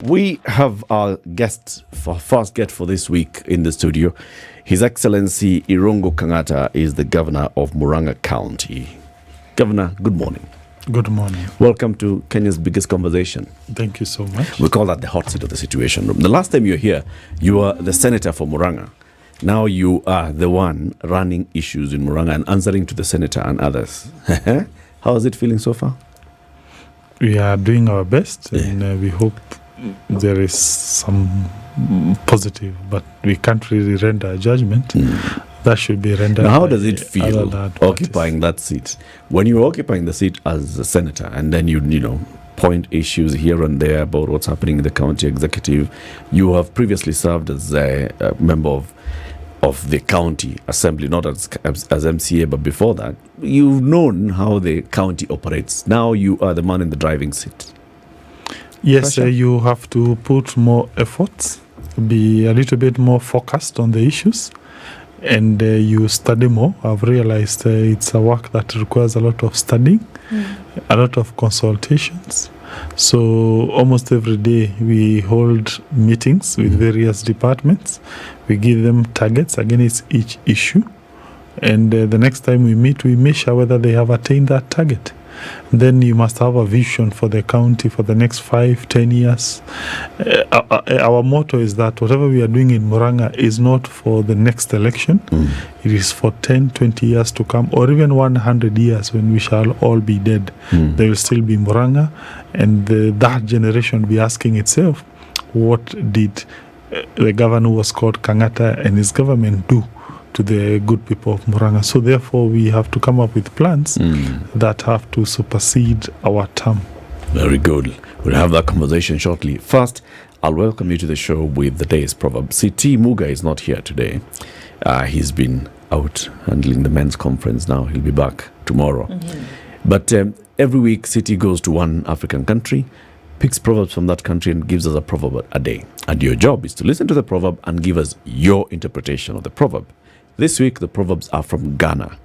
We have our first guest for this week in the studio. His Excellency Irungu Kang'ata is the governor of Muranga County. Governor, good morning. Good morning. Welcome to Kenya's biggest conversation. Thank you so much. We call that the hot seat of the Situation Room. The last time you were here, you were the senator for Muranga. Now you are the one running issues in Muranga and answering to the senator and others. How is it feeling so far? We are doing our best, and we hope there is some positive, but we can't really render a judgment. That should be rendered. Now, how does it feel occupying that seat? When you're occupying the seat as a senator, and then you point issues here and there about what's happening in the county executive. You have previously served as a member of the county assembly, not as MCA, but before that, you've known how the county operates. Now you are the man in the driving seat. Yes, you have to put more efforts, be a little bit more focused on the issues, and you study more. I've realized it's a work that requires a lot of studying, a lot of consultations. So almost every day we hold meetings with various departments. We give them targets against each issue. And the next time we measure whether they have attained that target. Then you must have a vision for the county for the next 5-10 years. Our motto is that whatever we are doing in Muranga is not for the next election. It is for 10-20 years to come, or even 100 years when we shall all be dead. There will still be Muranga, and that generation will be asking itself, what did the governor who was called Kang'ata and his government do to the good people of Muranga? So therefore we have to come up with plans that have to supersede our term. Very good. We'll have that conversation shortly. First, I'll welcome you to the show with the day's proverb. CT Muga is not here today. He's been out handling the men's conference now. He'll be back tomorrow. But every week, CT goes to one African country, picks proverbs from that country and gives us a proverb a day. And your job is to listen to the proverb and give us your interpretation of the proverb. This week, the proverbs are from Ghana.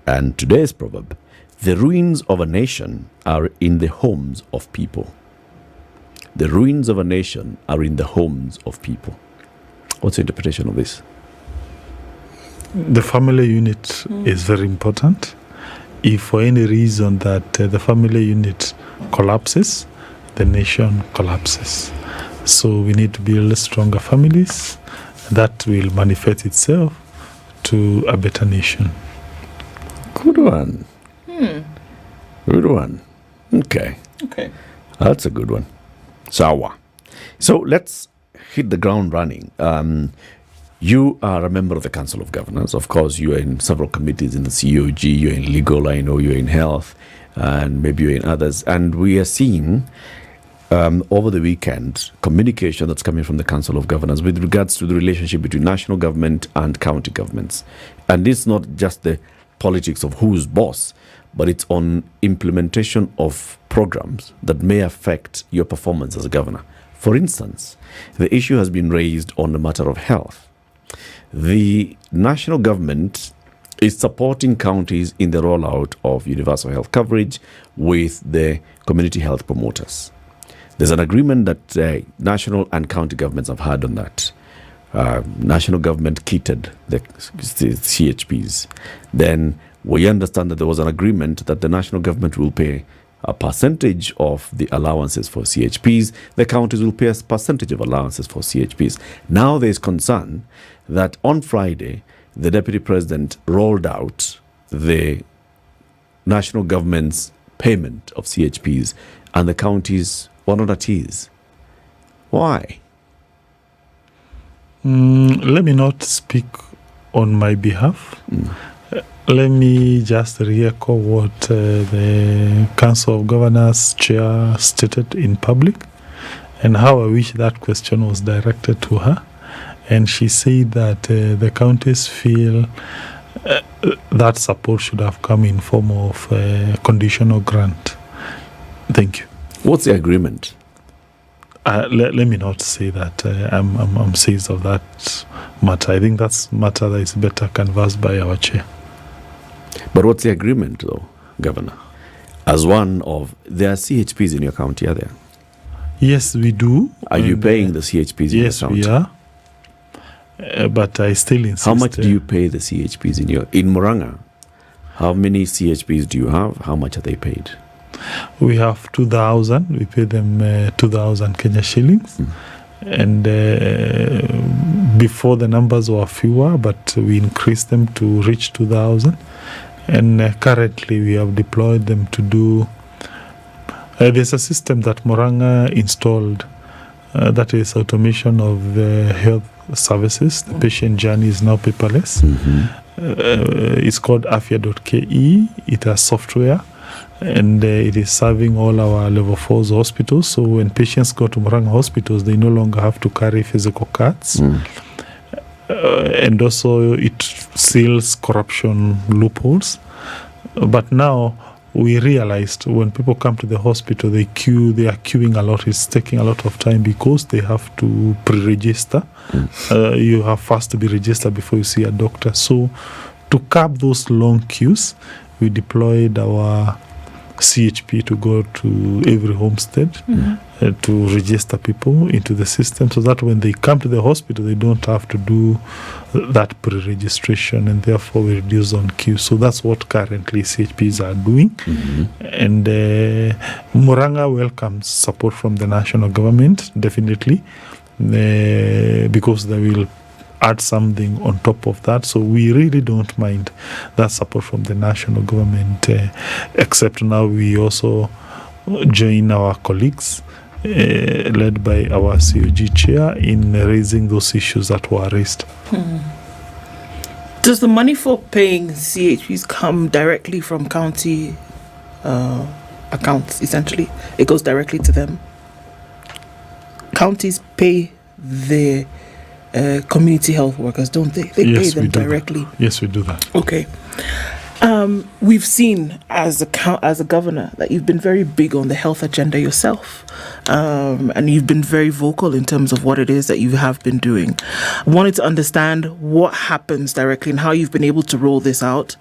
And today's proverb: the ruins of a nation are in the homes of people. The ruins of a nation are in the homes of people. What's your interpretation of this? The family unit is very important. If for any reason that the family unit collapses, the nation collapses. So we need to build stronger families. That will manifest itself to a better nation. Good one. Good one. Okay. That's a good one. Sawa. So let's hit the ground running. You are a member of the Council of Governors. Of course, you are in several committees in the COG. You're in legal, I know you're in health, and maybe you're in others. And we are seeing over the weekend communication that's coming from the Council of Governors with regards to the relationship between national government and county governments. And it's not just the politics of who's boss, but it's on implementation of programs that may affect your performance as a governor. For instance, the issue has been raised on the matter of health. The national government is supporting counties in the rollout of universal health coverage with the community health promoters. There's an agreement that national and county governments have had on that. National government kitted the CHPs. Then we understand that there was an agreement that the national government will pay a percentage of the allowances for CHPs. The counties will pay a percentage of allowances for CHPs. Now there is concern that on Friday, the Deputy President rolled out the national government's payment of CHPs, and the counties were not at ease. Why? Let me not speak on my behalf. Let me just re-echo what the Council of Governors chair stated in public, and how I wish that question was directed to her. And she said that the counties feel that support should have come in form of conditional grant. Thank you. What's the agreement? Let me not say that I'm seized of that matter. I think that's matter that is better canvassed by our chair. But what's the agreement, though, Governor? As one of, there are CHPs in your county, are there? Yes, we do. Are you paying the CHPs in yes, your account? Yes, we are. But I still insist. How much do you pay the CHPs in Muranga? How many CHPs do you have? How much are they paid? We have 2,000. We pay them 2,000 Kenya shillings. And before the numbers were fewer, but we increased them to reach 2,000. And currently we have deployed them to do... there's a system that Muranga installed that is automation of the health services. The patient journey is now paperless. It's called afya.ke. It has software, and it is serving all our level 4s hospitals. So when patients go to Muranga hospitals, they no longer have to carry physical cards. And also it seals corruption loopholes. But now we realized when people come to the hospital, they are queuing a lot. It's taking a lot of time because they have to pre-register. You have first to be registered before you see a doctor. So to curb those long queues, we deployed our CHP to go to every homestead to register people into the system, so that when they come to the hospital, they don't have to do that pre-registration, and therefore we reduce on queue. So that's what currently CHPs are doing. And Muranga welcomes support from the national government, definitely, because they will add something on top of that. So we really don't mind that support from the national government, except now we also join our colleagues led by our COG chair in raising those issues that were raised. Does the money for paying CHPs come directly from county accounts, essentially? It goes directly to them? Counties pay the community health workers, don't they? They pay them directly. Yes, we do that. Okay. We've seen as a governor that you've been very big on the health agenda yourself, and you've been very vocal in terms of what it is that you have been doing. I wanted to understand what happens directly and how you've been able to roll this out,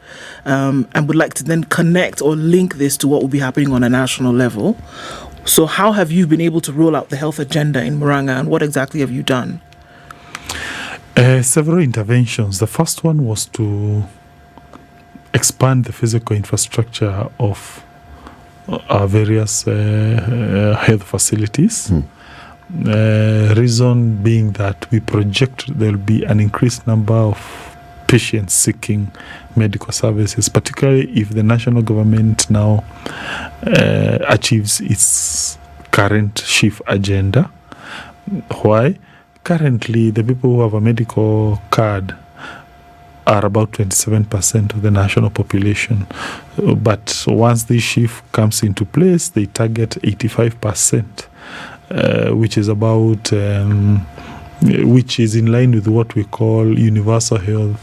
and would like to then connect or link this to what will be happening on a national level. So how have you been able to roll out the health agenda in Muranga, and what exactly have you done? Several interventions. The first one was to expand the physical infrastructure of our various health facilities. Reason being that we project there will be an increased number of patients seeking medical services, particularly if the national government now achieves its current shift agenda. Why? Currently, the people who have a medical card are about 27% of the national population. But once this shift comes into place, they target 85%, which is about, which is in line with what we call universal health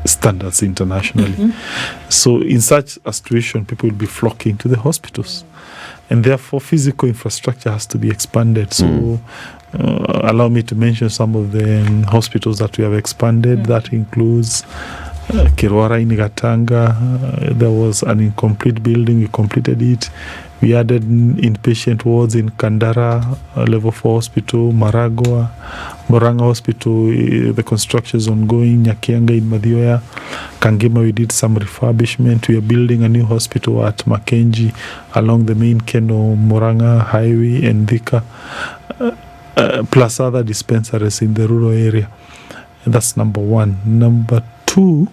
standards internationally. So in such a situation, people will be flocking to the hospitals. And therefore, physical infrastructure has to be expanded. So allow me to mention some of the hospitals that we have expanded. That includes Kirwara in Gatanga. There was an incomplete building. We completed it. We added inpatient wards in Kandara, level 4 hospital, Maragua, Muranga hospital. The construction is ongoing. Nyakianga in Madhioya. Kangema, we did some refurbishment. We are building a new hospital at Mackenzie along the main Keno Muranga highway and Thika, plus other dispensaries in the rural area. And that's number one. Number two,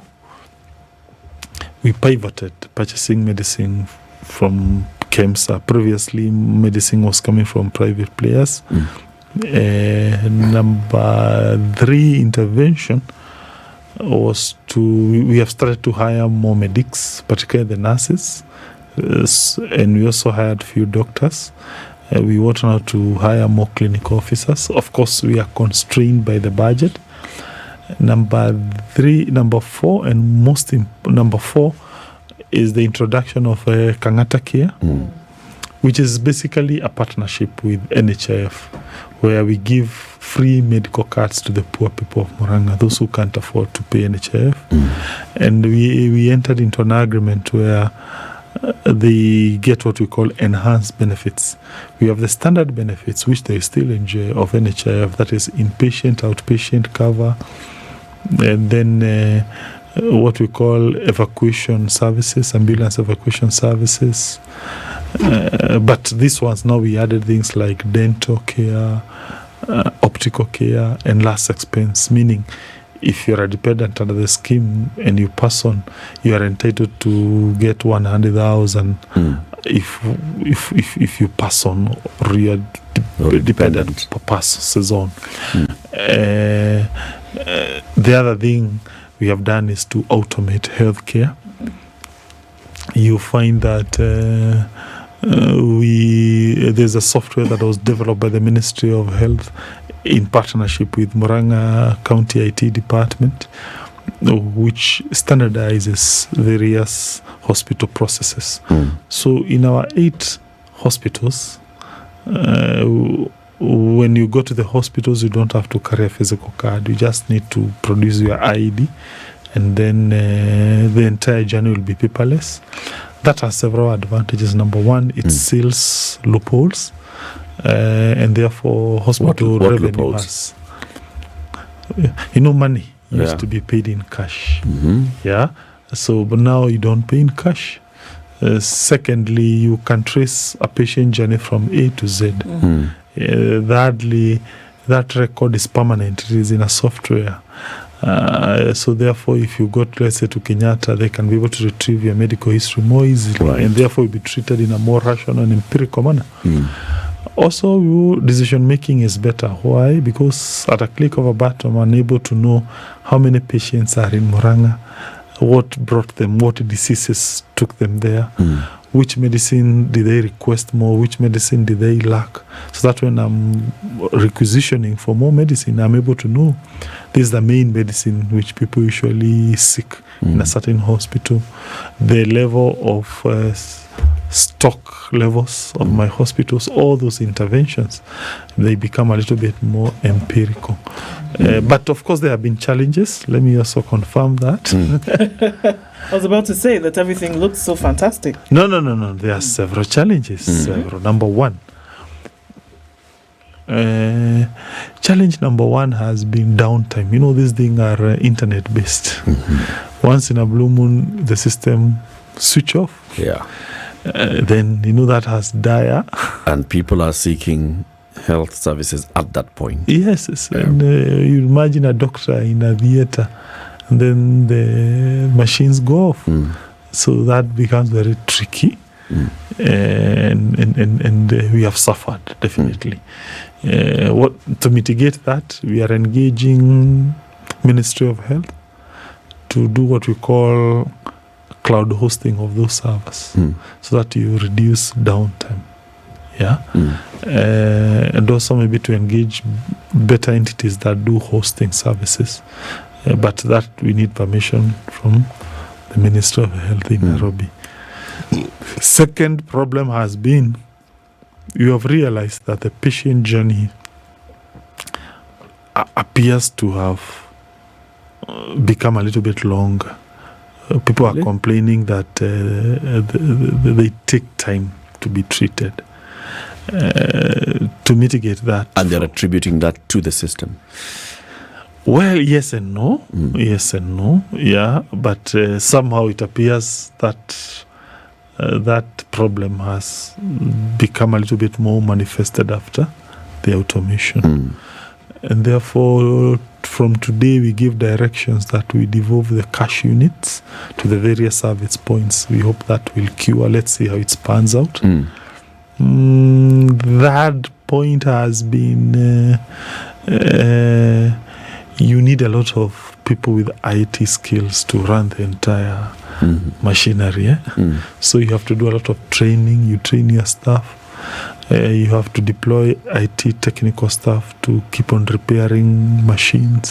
we pivoted purchasing medicine from KEMSA. Previously, medicine was coming from private players. Number three intervention was we have started to hire more medics, particularly the nurses, and we also hired few doctors. We want now to hire more clinical officers. Of course, we are constrained by the budget. Number four is the introduction of Kang'ata Care, which is basically a partnership with NHIF, where we give free medical cards to the poor people of Muranga, those who can't afford to pay NHIF. And we entered into an agreement where they get what we call enhanced benefits. We have the standard benefits, which they still enjoy of NHIF, that is inpatient, outpatient cover, and then what we call evacuation services, ambulance evacuation services. But these ones now we added things like dental care, optical care, and last expense, meaning if you're a dependent under the scheme and you pass on, you are entitled to get 100,000 if you pass on or you are dependent passes on. The other thing we have done is to automate healthcare. You find that there's a software that was developed by the Ministry of Health in partnership with Muranga County IT Department, which standardizes various hospital processes. So in our 8 hospitals, when you go to the hospitals, you don't have to carry a physical card. You just need to produce your ID, and then the entire journey will be paperless. That has several advantages. Number one, it seals loopholes, and therefore hospital what revenue loopholes? has. Money used to be paid in cash. So, but now you don't pay in cash. Secondly, you can trace a patient journey from A to Z. Thirdly, that record is permanent. It is in a software. So therefore, if you go, let's say, to Kenyatta, they can be able to retrieve your medical history more easily, and therefore you'll be treated in a more rational and empirical manner. Also, decision making is better. Why? Because at a click of a button, I'm able to know how many patients are in Muranga, what brought them, what diseases took them there, which medicine did they request more, which medicine did they lack, so that when I'm requisitioning for more medicine, I'm able to know this is the main medicine which people usually seek in a certain hospital. The level of stock levels of my hospitals, all those interventions, they become a little bit more empirical. But of course there have been challenges. Let me also confirm that. I was about to say that everything looks so fantastic. No. There are several challenges. Number one, challenge number one has been downtime. These things are internet based. Once in a blue moon, the system switch off. Then that has dire. And people are seeking health services at that point. Yes. And you imagine a doctor in a theater, and then the machines go off. So that becomes very tricky. And we have suffered, definitely. To mitigate that, we are engaging Ministry of Health to do what we call cloud hosting of those servers, so that you reduce downtime. And also maybe to engage better entities that do hosting services. But that we need permission from the Minister of Health in Nairobi. Second problem has been, you have realized that the patient journey appears to have become a little bit longer. People are complaining that they take time to be treated. To mitigate that. And they're attributing that to the system. Well, yes and no. Yes and no. Yeah, but somehow it appears that that problem has become a little bit more manifested after the automation. And therefore, from today, we give directions that we devolve the cash units to the various service points. We hope that will cure. Let's see how it pans out. That point has been you need a lot of people with IT skills to run the entire machinery. So you have to do a lot of training. You train your staff. You have to deploy IT technical staff to keep on repairing machines.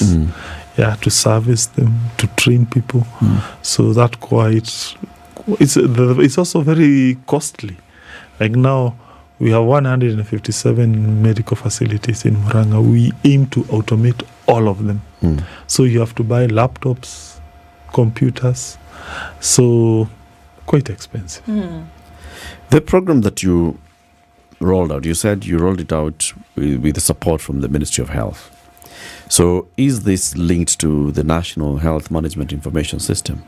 To service them, to train people. So that it's also very costly. Like now, we have 157 medical facilities in Muranga. We aim to automate all of them. So you have to buy laptops, computers. So quite expensive. The program that you rolled out, you said you rolled it out with the support from the Ministry of Health. So is this linked to the National Health Management Information System?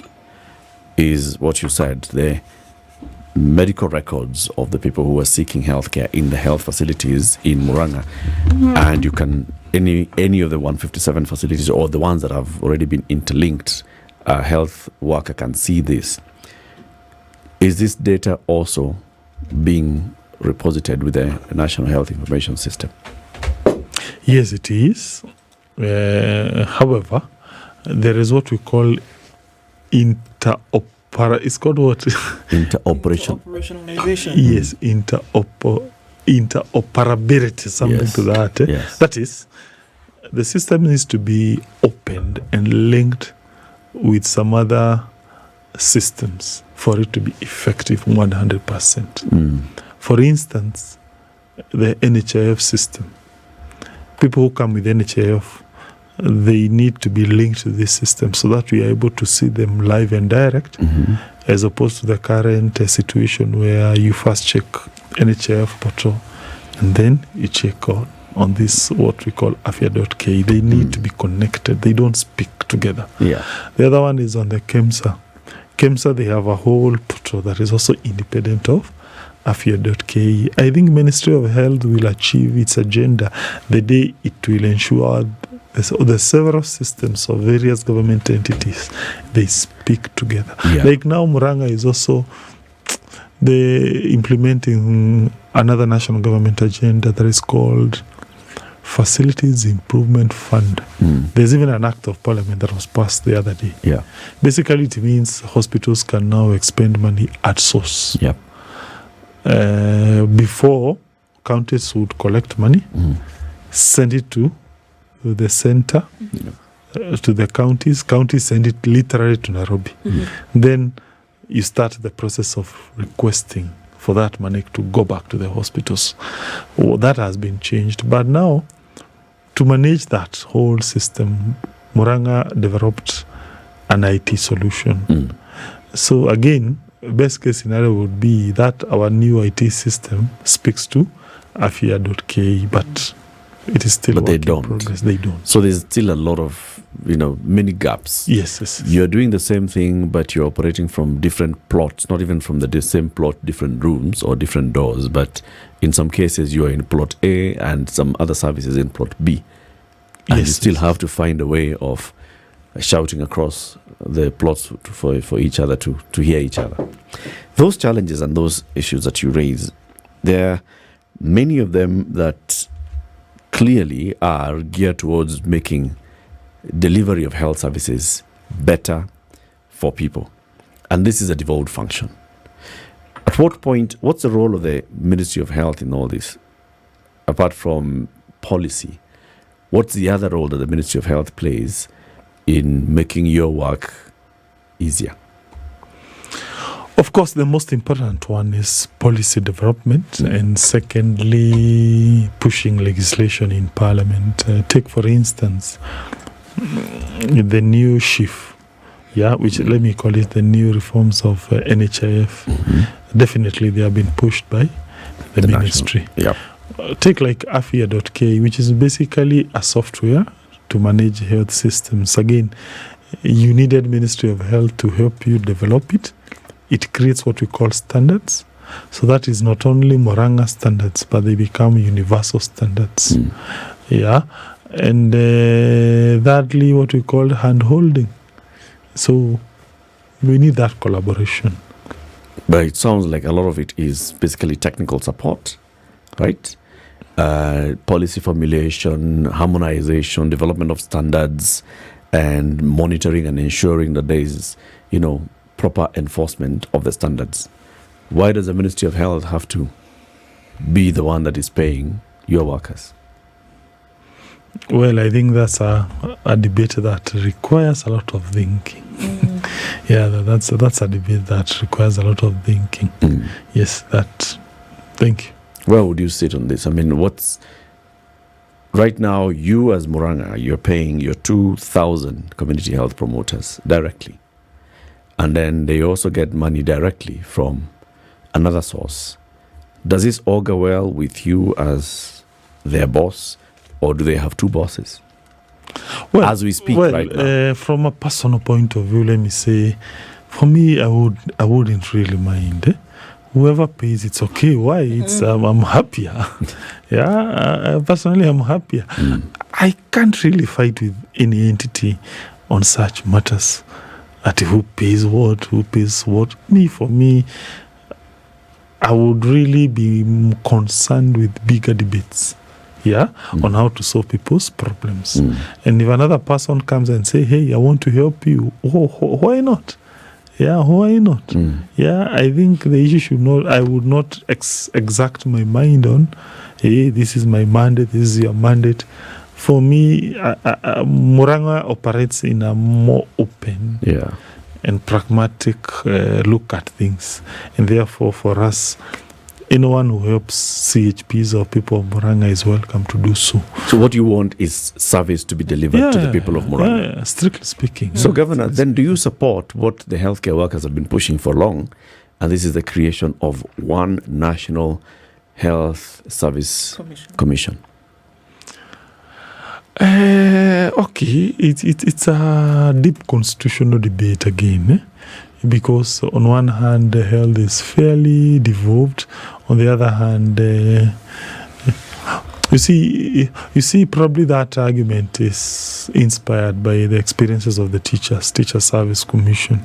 Is what you said, the medical records of the people who are seeking healthcare in the health facilities in Muranga, and you can, any of the 157 facilities or the ones that have already been interlinked, a health worker can see this. Is this data also being reposited with the National Health Information System? Yes, it is. However, there is what we call it's called what? Interoperationalization. Yes, interoperability, something to that. Yes. That is, the system needs to be opened and linked with some other systems for it to be effective 100%. For instance, the NHIF system. People who come with NHIF, they need to be linked to this system so that we are able to see them live and direct, as opposed to the current situation where you first check NHIF portal and then you check on this, what we call afia.ke. They need to be connected. They don't speak together. Yeah. The other one is on the KEMSA. KEMSA, they have a whole portal that is also independent of afia.ke. I think Ministry of Health will achieve its agenda the day it will ensure the several systems of various government entities, they speak together. Yeah. Like now, Muranga is also implementing another national government agenda that is called Facilities Improvement Fund. There's even an act of parliament that was passed the other day. Yeah. Basically, it means hospitals can now expend money at source. Yep. Before, counties would collect money, send it to the center, to the counties. Counties send it literally to Nairobi. Then you start the process of requesting for that money to go back to the hospitals. That has been changed. But now, to manage that whole system, Muranga developed an IT solution. So again, best case scenario would be that our new IT system speaks to afia.ke, but it is still But in progress. They don't. So there's still a lot of, many gaps. Yes. You're doing the same thing, but you're operating from different plots, not even from the same plot, different rooms or different doors. But in some cases, you're in plot A and some other services in plot B. And you still have to find a way of shouting across the plots for each other to hear each other. Those challenges and those issues that you raise, there are many of them that clearly are geared towards making delivery of health services better for people. And this is a devolved function. At what point, what's the role of the Ministry of Health in all this? Apart from policy, what's the other role that the Ministry of Health plays in making your work easier? Of course, the most important one is policy development, and secondly, pushing legislation in Parliament. Take, for instance, the new SHIF, which let me call it the new reforms of NHIF. Definitely, they have been pushed by the ministry. Take like afia.ke, which is basically a software to manage health systems. Again, you needed Ministry of Health to help you develop it. It creates what we call standards. So that is not only Muranga standards, but they become universal standards. And thirdly, what we call hand-holding. So we need that collaboration. But it sounds like a lot of it is basically technical support, right? Policy formulation, harmonization, development of standards, and monitoring and ensuring that there is, proper enforcement of the standards. Why does the Ministry of Health have to be the one that is paying your workers? Well, I think that's a debate that requires a lot of thinking. That's a debate that requires a lot of thinking. Yes, thank you. Where would you sit on this? I mean, right now, you as Muranga, you're paying your 2,000 community health promoters directly. and then they also get money directly from another source. Does this augur well with you as their boss, or do they have two bosses? Well, as we speak right now. From a personal point of view, let me say, for me, I wouldn't really mind. Whoever pays, it's okay. Why? It's I'm happier. Personally, I'm happier. I can't really fight with any entity on such matters. At who pays what, For me, I would really be concerned with bigger debates. On how to solve people's problems. And if another person comes and say, hey, I want to help you, why not? Why not? I think the issue should not, I would not exact my mind on, hey, this is my mandate, this is your mandate. For me, Muranga operates in a more open and pragmatic look at things. And therefore, for us, anyone who helps CHPs or people of Muranga is welcome to do so. So what you want is service to be delivered to the people of Muranga? Yeah, strictly speaking. So, Governor, then do you support what the healthcare workers have been pushing for long, and this is the creation of one national health service commission? Okay, it's a deep constitutional debate again, because on one hand, health is fairly devolved. On the other hand, you see, probably that argument is inspired by the experiences of the Teacher Service Commission.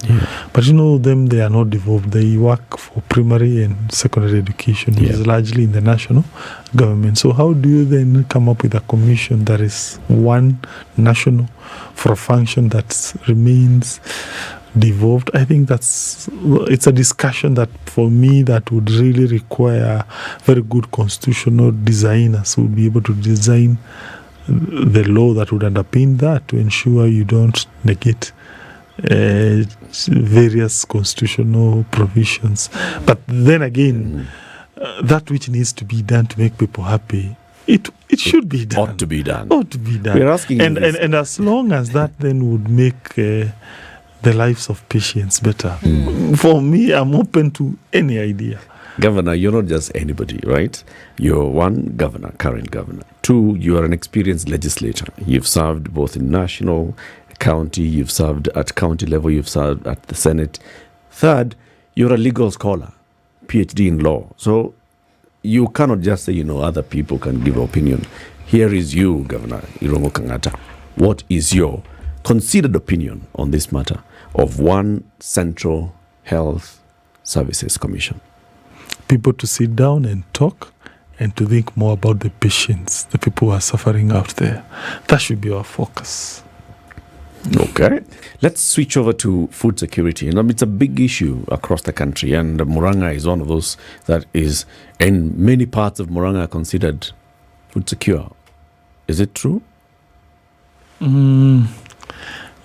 But they are not devolved. They work for primary and secondary education, which is largely in the national government. So how do you then come up with a commission that is one national for a function that remains devolved? I think it's a discussion that for me that would really require very good constitutional designers who would be able to design the law that would underpin that to ensure you don't negate various constitutional provisions. But then again, that which needs to be done to make people happy, it should be done. Ought to be done. We're asking and as long as that then would make the lives of patients better. For me, I'm open to any idea. Governor, you're not just anybody, right? You're one, governor, current governor. Two, you are an experienced legislator. You've served both in national, county, you've served at county level, you've served at the Senate. Third, you're a legal scholar, PhD in law. So you cannot just say, other people can give opinion. Here is you, Governor Irungu Kang'ata. What is your considered opinion on this matter of one central health services commission? People to sit down and talk and to think more about the patients, the people who are suffering out there. That should be our focus. Okay. Let's switch over to food security. It's a big issue across the country, and Muranga is one of those that is, in many parts of Muranga, considered food secure. Is it true?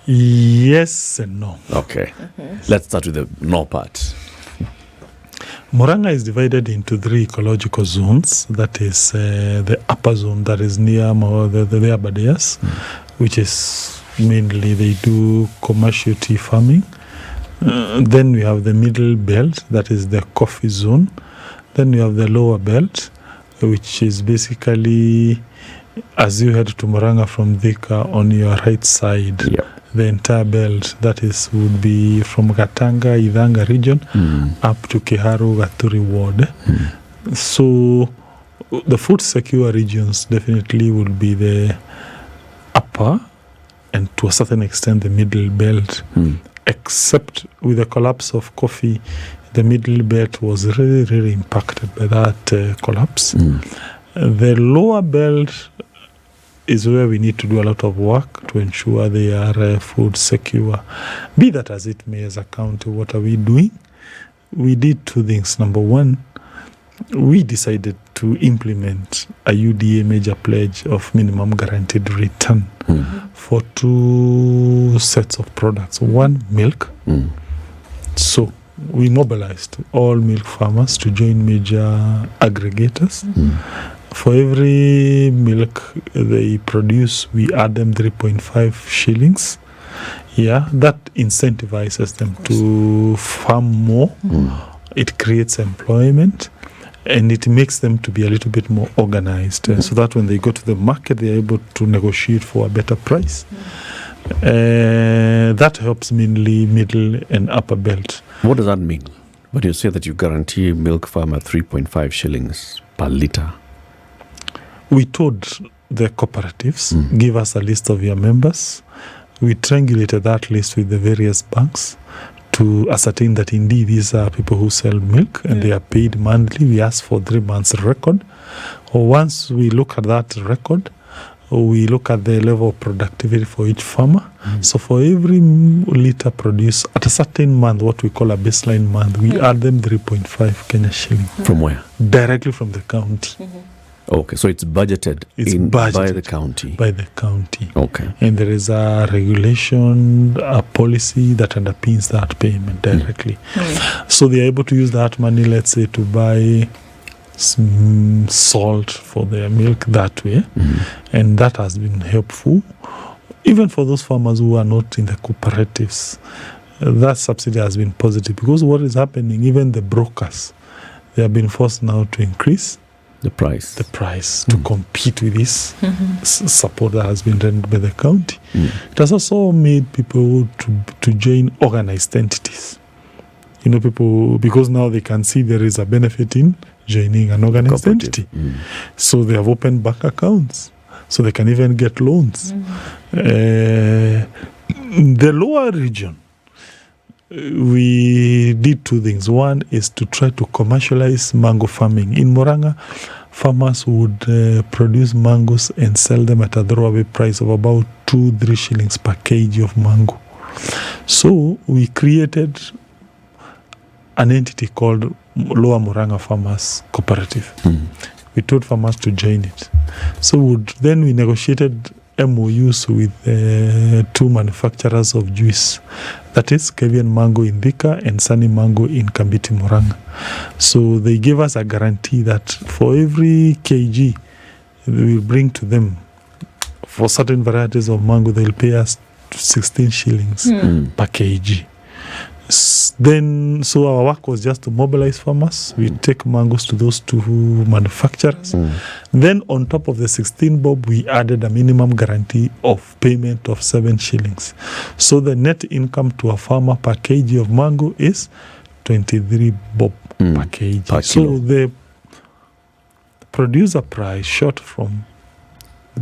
Yes and no. Okay. Let's start with the no part. Muranga is divided into 3 ecological zones. That is the upper zone that is near the Abadeas, which is mainly they do commercial tea farming. Then we have the middle belt, that is the coffee zone. Then we have the lower belt, which is basically as you head to Muranga from Thika on your right side. The entire belt, that is, would be from Gatanga, Idhanga region up to Kiharu, Gaturi ward. So the food secure regions definitely would be the upper and to a certain extent the middle belt. Except with the collapse of coffee, the middle belt was really, really impacted by that collapse. The lower belt is where we need to do a lot of work to ensure they are food secure. Be that as it may, as a county, what are we doing? We did 2 things. Number one, we decided to implement a UDA major pledge of minimum guaranteed return for 2 sets of products. One, milk. So we mobilized all milk farmers to join major aggregators. For every milk they produce, we add them 3.5 shillings that incentivizes them to farm more. It creates employment, and it makes them to be a little bit more organized, so that when they go to the market, they're able to negotiate for a better price. That helps mainly middle and upper belt. What does that mean? When you say that you guarantee milk farmer 3.5 shillings per litre? We told the cooperatives, give us a list of your members. We triangulated that list with the various banks to ascertain that indeed these are people who sell milk and they are paid monthly. We ask for 3 months record. Once we look at that record, we look at the level of productivity for each farmer. So for every litre produced at a certain month, what we call a baseline month, we add them 3.5 Kenya shilling. From where? Directly from the county. Okay, so it's budgeted, by the county. By the county. Okay. And there is a regulation, a policy that underpins that payment directly. So they are able to use that money, let's say, to buy some salt for their milk that way. And that has been helpful. Even for those farmers who are not in the cooperatives, that subsidy has been positive, because what is happening, even the brokers, they have been forced now to increase the price to compete with this support that has been rendered by the county. It has also made people to join organized entities. People, because now they can see there is a benefit in joining an organized entity. So they have opened bank accounts, so they can even get loans. The lower region, we did 2 things. One is to try to commercialize mango farming. In Muranga, farmers would produce mangoes and sell them at a throwaway price of about 2-3 shillings per kg of mango. So we created an entity called Lower Muranga Farmers Cooperative. We told farmers to join it. So then we negotiated MOUs with 2 manufacturers of juice. That is Kevian Mango in Thika and Sunny Mango in Kambiti, Muranga. So they gave us a guarantee that for every kg we will bring to them, for certain varieties of mango, they'll pay us 16 shillings per kg. Then, so our work was just to mobilize farmers. We take mangoes to those 2 manufacturers. Then on top of the 16 bob, we added a minimum guarantee of payment of 7 shillings. So the net income to a farmer per kg of mango is 23 bob per kg. So the producer price shot from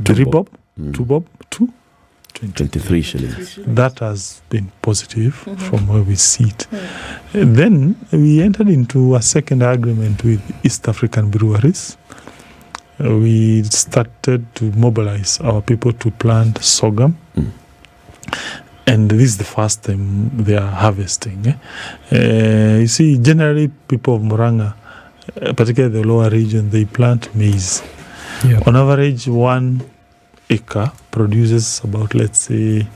3 bob, 2 bob to 23 shillings. That has been positive from where we sit. Then we entered into a second agreement with East African breweries. We started to mobilize our people to plant sorghum. And this is the first time they are harvesting. You see, generally people of Muranga, particularly the lower region, they plant maize. On average, 1 acre produces about, let's say,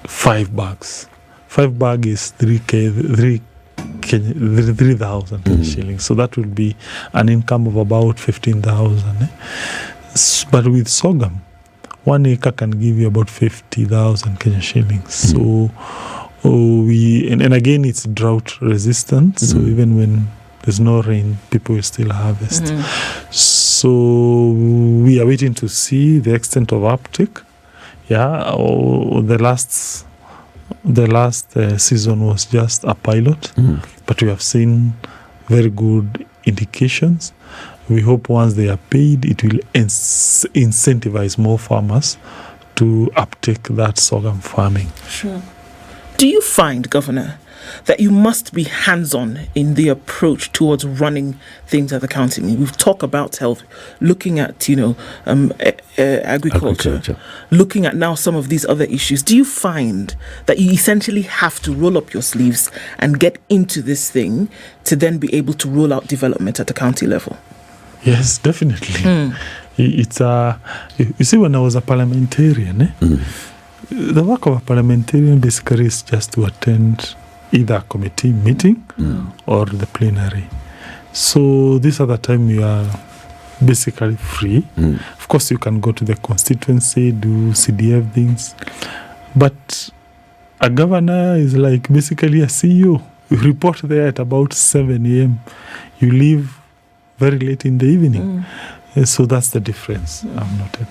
5 bags. 5 bags is 3,000 shillings. So that would be an income of about 15,000. But with sorghum, 1 acre can give you about 50,000 Kenya shillings. So and again, it's drought resistant. So even when there's no rain, people will still harvest. So we are waiting to see the extent of uptake. The last season was just a pilot, but we have seen very good indications. We hope once they are paid, it will incentivize more farmers to uptake that sorghum farming. Sure. Do you find, Governor, that you must be hands-on in the approach towards running things at the county? I mean, we've talked about health, looking at, agriculture, looking at now some of these other issues. Do you find that you essentially have to roll up your sleeves and get into this thing to then be able to roll out development at the county level? Yes, definitely. It's you see, when I was a parliamentarian, the work of a parliamentarian basically is just to attend either a committee meeting or the plenary. So this other time you are basically free. Of course, you can go to the constituency, do CDF things. But a governor is like basically a CEO. You report there at about 7 a.m. You leave very late in the evening. So that's the difference I've noted.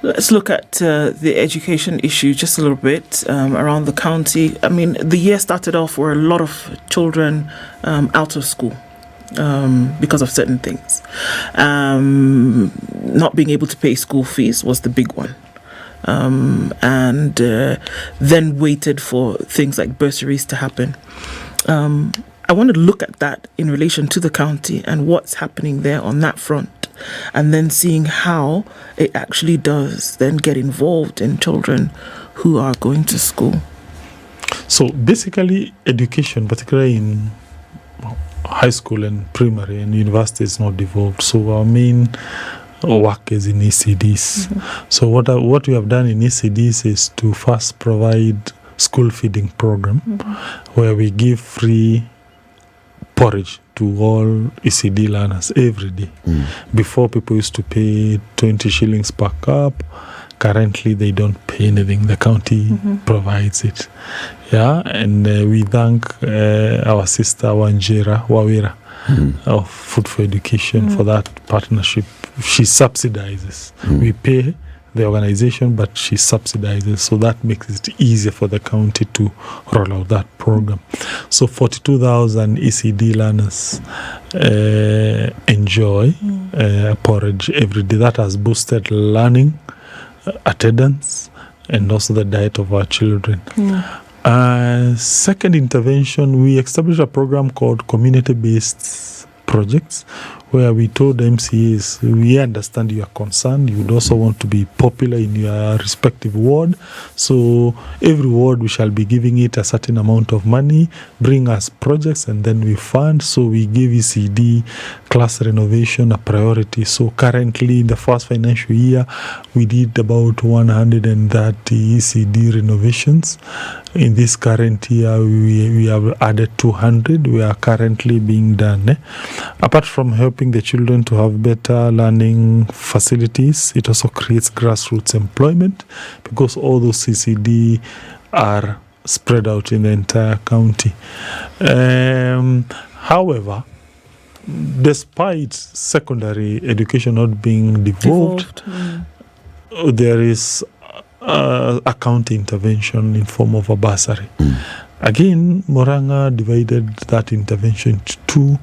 Let's look at the education issue just a little bit around the county. I mean, the year started off where a lot of children out of school because of certain things. Not being able to pay school fees was the big one. And then waited for things like bursaries to happen. I want to look at that in relation to the county and what's happening there on that front, and then seeing how it actually does then get involved in children who are going to school. So basically, education, particularly in high school and primary and university, is not devolved. So our main work is in ECDs. So what we have done in ECDs is to first provide school feeding program where we give free porridge to all ECD learners every day. Before, people used to pay 20 shillings per cup. Currently, they don't pay anything. The county provides it. Yeah, and we thank our sister Wawira of Food for Education for that partnership. She subsidizes. We pay the organization, but she subsidizes, so that makes it easier for the county to roll out that program. So 42,000 ECD learners enjoy porridge every day. That has boosted learning, attendance, and also the diet of our children. Second intervention, we established a program called community-based projects, where we told MCAs, we understand you are concerned, you would also want to be popular in your respective ward. So every ward, we shall be giving it a certain amount of money, bring us projects, and then we fund. So we give ECD class renovation a priority. So currently, in the first financial year, we did about 130 ECD renovations. In this current year, we have added 200. We are currently being done. Apart from helping the children to have better learning facilities, it also creates grassroots employment, because all those CCD are spread out in the entire county. However, despite secondary education not being devolved, there is a county intervention in form of a bursary. Again, Muranga divided that intervention into two.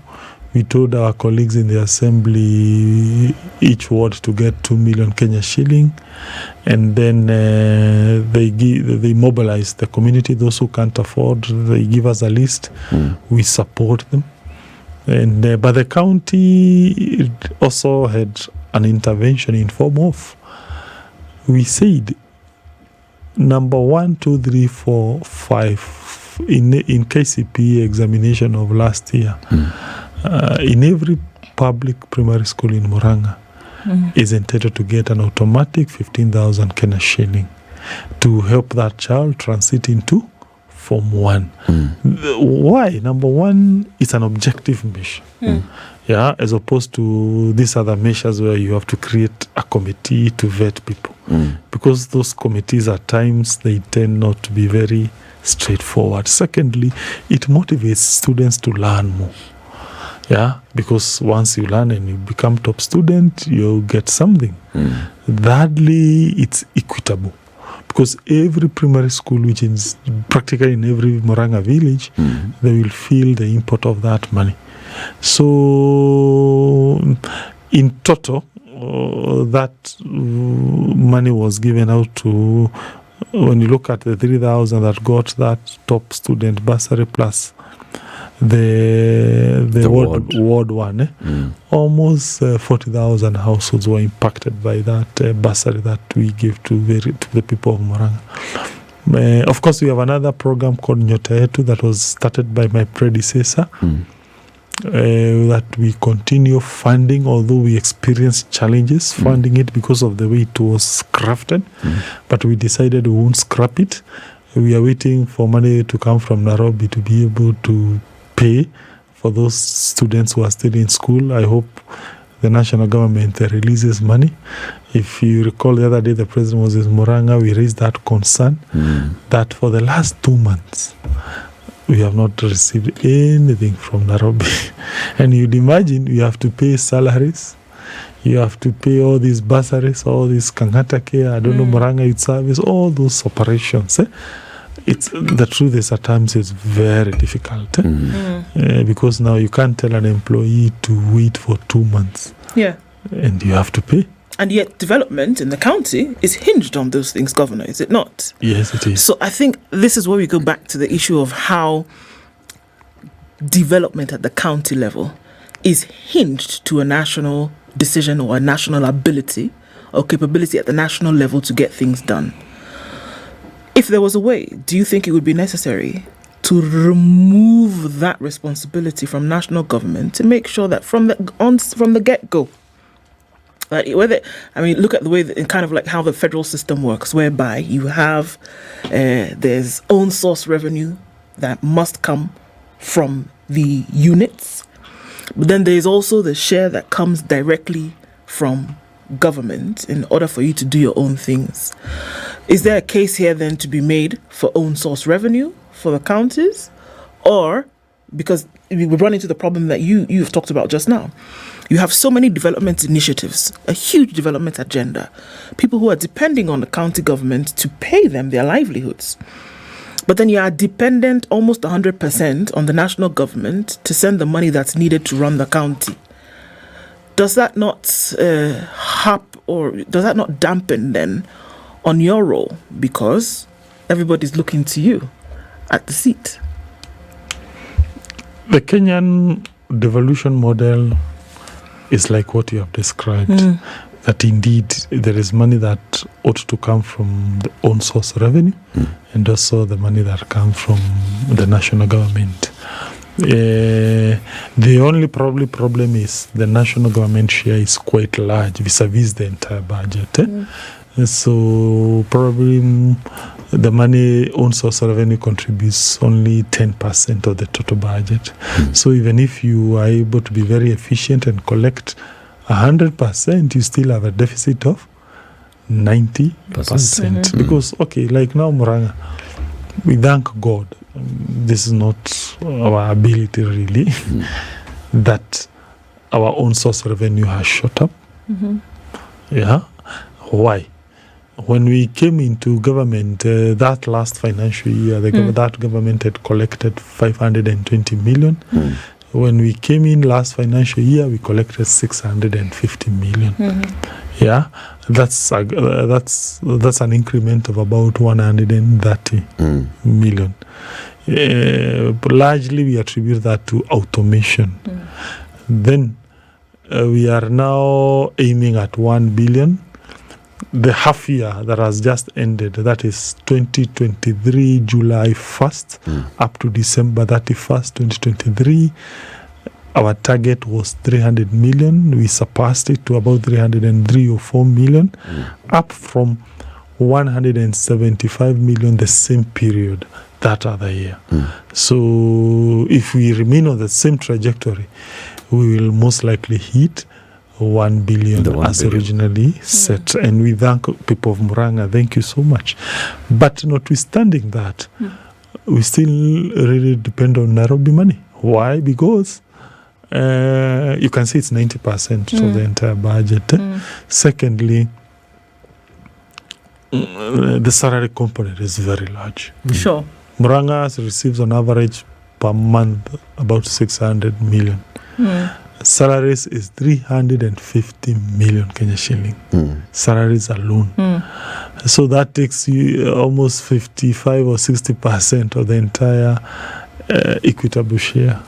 We told our colleagues in the assembly each ward to get 2 million Kenya shilling, and then they mobilize the community. Those who can't afford, they give us a list. We support them, and but the county also had an intervention in form of, we said, number 1, 2, 3, 4, 5 in KCPE examination of last year. In every public primary school in Muranga is entitled to get an automatic 15,000 Kenya shilling to help that child transit into Form 1. Why? Number 1, it's an objective measure. Yeah, as opposed to these other measures where you have to create a committee to vet people. Because those committees at times, they tend not to be very straightforward. Secondly, it motivates students to learn more. Yeah, because once you learn and you become top student, you get something. Thirdly, it's equitable, because every primary school, which is practically in every Muranga village, they will feel the import of that money. So in total, that money was given out to, when you look at the 3,000 that got that top student bursary plus the ward one, almost 40,000 households were impacted by that bursary that we give to the people of Muranga. Of course, we have another program called Nyota Yetu that was started by my predecessor, that we continue funding, although we experienced challenges funding it because of the way it was crafted. But we decided we won't scrap it. We are waiting for money to come from Nairobi to be able to pay for those students who are still in school. I hope the national government releases money. If you recall, the other day the president was in Muranga, we raised that concern that for the last 2 months, we have not received anything from Nairobi. And you'd imagine you have to pay salaries, you have to pay all these bursaries, all these Kang'ata care, I don't know, Muranga Youth Service, all those operations. It's the truth is at times it's very difficult because now you can't tell an employee to wait for 2 months. Yeah. And you have to pay. And yet development in the county is hinged on those things, Governor, is it not? Yes, it is. So I think this is where we go back to the issue of how development at the county level is hinged to a national decision or a national ability or capability at the national level to get things done. If there was a way, do you think it would be necessary to remove that responsibility from national government to make sure that from the get-go, look at the way that, kind of like how the federal system works, whereby you have there's own source revenue that must come from the units, but then there's also the share that comes directly from government in order for you to do your own things. Is there a case here then to be made for own source revenue for the counties? Or, because we run into the problem that you've talked about just now, you have so many development initiatives, a huge development agenda, people who are depending on the county government to pay them their livelihoods. But then you are dependent almost 100% on the national government to send the money that's needed to run the county. Does that not does that not dampen then on your role, because everybody's looking to you at the seat? The Kenyan devolution model is like what you have described, that indeed there is money that ought to come from the own source revenue and also the money that comes from the national government. The only problem is the national government share is quite large vis-a-vis the entire budget. So probably the money own source revenue contributes only 10% of the total budget. So even if you are able to be very efficient and collect 100%, you still have a deficit of 90%. Because, like now Muranga, we thank God. This is not our ability really, that our own source revenue has shot up. Yeah. Why? When we came into government, that last financial year, that government had collected 520 million. When we came in last financial year, we collected 650 million. Yeah, that's an increment of about 130 million. Largely, we attribute that to automation. Then we are now aiming at 1 billion. The half year that has just ended, that is 2023, July 1st, up to December 31st, 2023, our target was 300 million. We surpassed it to about 303 or 4 million, up from 175 million the same period that other year. So if we remain on the same trajectory, we will most likely hit 1 billion as originally set. And we thank people of Muranga. Thank you so much. But notwithstanding that, we still really depend on Nairobi money. Why? Because you can see it's 90% of the entire budget. Secondly, the salary component is very large. Sure. Muranga receives on average per month about 600 million. Salaries is 350 million Kenya shilling. Salaries alone. So that takes you almost 55 or 60% of the entire equitable share.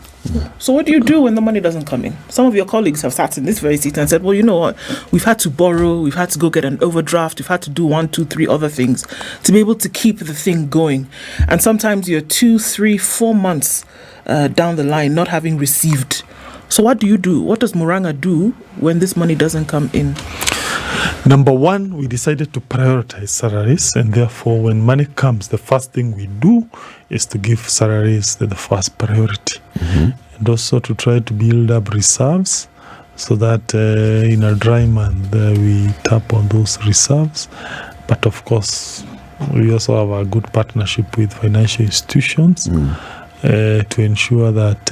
So what do you do when the money doesn't come in? Some of your colleagues have sat in this very seat and said, well, you know what? We've had to borrow, we've had to go get an overdraft, we've had to do 1, 2, 3 other things to be able to keep the thing going. And sometimes you're 2, 3, 4 months down the line not having received. So what do you do? What does Muranga do when this money doesn't come in? Number one, we decided to prioritize salaries, and therefore when money comes, the first thing we do is to give salaries the first priority. And also to try to build up reserves so that in a dry month we tap on those reserves. But of course, we also have a good partnership with financial institutions to ensure that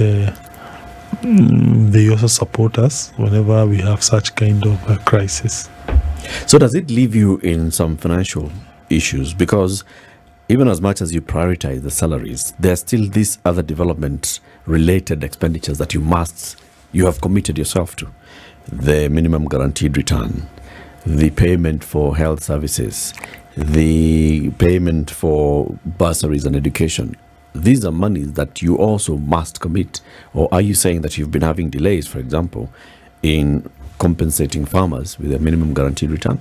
they also support us whenever we have such kind of a crisis. So does it leave you in some financial issues? Because even as much as you prioritize the salaries, there's still these other development-related expenditures that you have committed yourself to. The minimum guaranteed return, the payment for health services, the payment for bursaries and education. These are monies that you also must commit. Or are you saying that you've been having delays, for example, in compensating farmers with a minimum guaranteed return?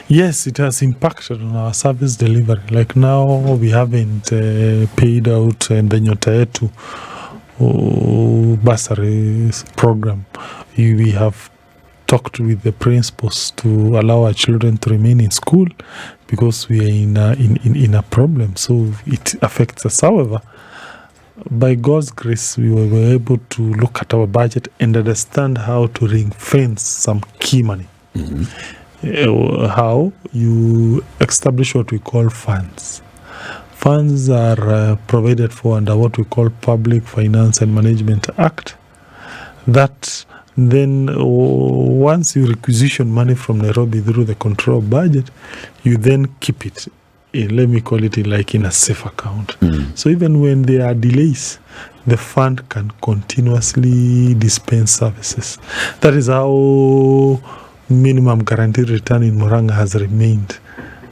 Yes, it has impacted on our service delivery. Like now, we haven't paid out the Nyota Yetu bursaries program. We have talked with the principals to allow our children to remain in school because we are in a problem. So it affects us. However, by God's grace, we were able to look at our budget and understand how to ring-fence some key money. How you establish what we call funds. Funds are provided for under what we call Public Finance and Management Act. That then once you requisition money from Nairobi through the control budget, you then keep it in, let me call it in a safe account. So even when there are delays, the fund can continuously dispense services. That is how minimum guaranteed return in Muranga has remained.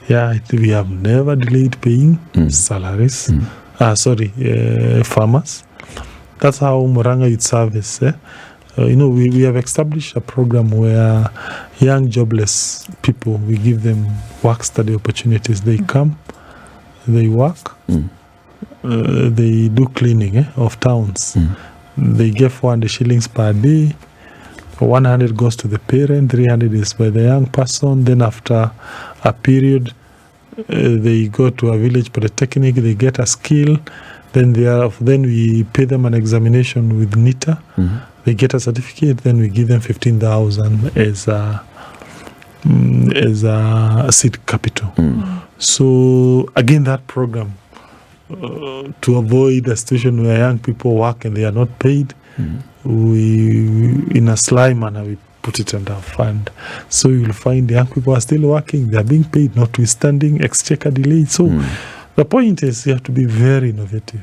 We have never delayed paying salaries. Farmers. That's how Muranga Youth Service. We have established a program where young jobless people, we give them work study opportunities. They come, they work, they do cleaning of towns. They get 400 shillings per day. 100 goes to the parent, 300 is by the young person. Then after a period, they go to a village polytechnic, they get a skill. Then we pay them an examination with NITA. They get a certificate. Then we give them 15,000 as a seed capital. So again, that program to avoid a situation where young people work and they are not paid. We, in a sly manner, we put it under a fund. So you'll find young people are still working, they are being paid, notwithstanding exchequer delay. So the point is you have to be very innovative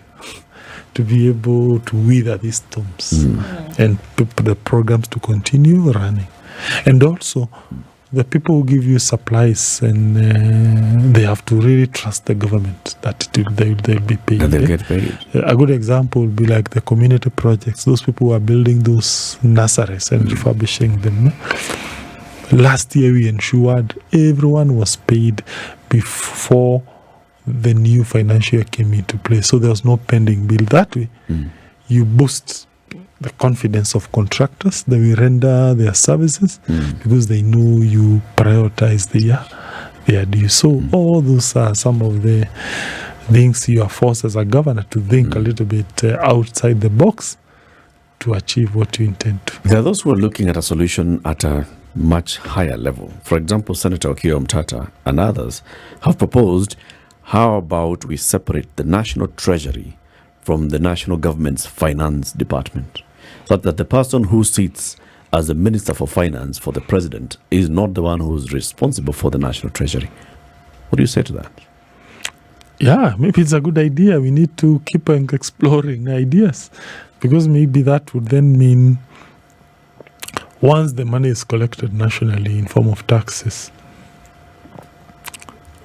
to be able to weather these storms and the programs to continue running. And also, the people who give you supplies, and they have to really trust the government that they'll be paid. And they'll get paid. A good example would be like the community projects. Those people who are building those nurseries and refurbishing them. Last year, we ensured everyone was paid before the new financial year came into place. So there was no pending bill. That way, you boost the confidence of contractors that we render their services because they know you prioritize their dues. So all those are some of the things you are forced as a governor to think a little bit outside the box to achieve what you intend to. There are those who are looking at a solution at a much higher level. For example, Senator Okoh Mtata and others have proposed, how about we separate the national treasury from the national government's finance department, so that the person who sits as the Minister for Finance for the President is not the one who is responsible for the national treasury. What do you say to that? Yeah, maybe it's a good idea. We need to keep exploring ideas, because maybe that would then mean once the money is collected nationally in form of taxes,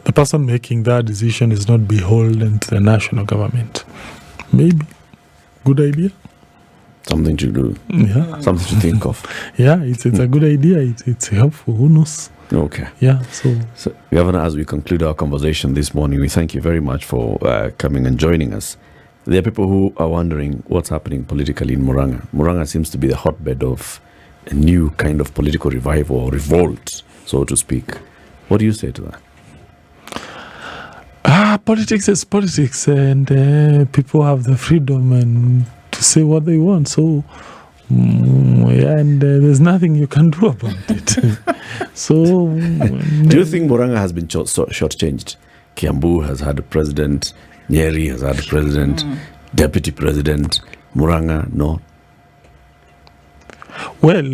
the person making that decision is not beholden to the national government. Maybe. Good idea. Something to do. Yeah. Something to think of. Yeah, it's a good idea. It's helpful. Who knows? Okay. Yeah. So, Governor, as we conclude our conversation this morning, we thank you very much for coming and joining us. There are people who are wondering what's happening politically in Muranga. Muranga seems to be the hotbed of a new kind of political revival or revolt, so to speak. What do you say to that? Politics is politics, and people have the freedom and to say what they want. So And there's nothing you can do about it. So, do you think Muranga has been shortchanged? Kiambu has had a president, Nyeri has had a president, deputy president, Muranga, no? Well,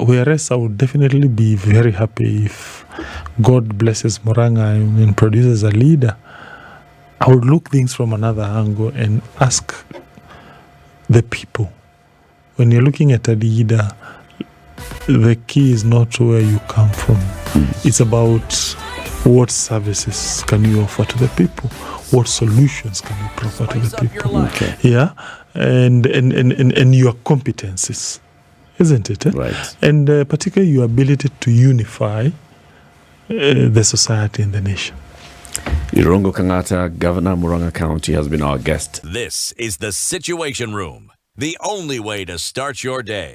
whereas I would definitely be very happy if God blesses Muranga and produces a leader, I would look things from another angle and ask the people. When you're looking at a leader, the key is not where you come from. It's about what services can you offer to the people, what solutions can you offer to the people. Okay. Yeah, and your competencies, isn't it? Right. And particularly your ability to unify the society and the nation. Irungu Kang'ata, Governor, Muranga County, has been our guest. This is the Situation Room, the only way to start your day.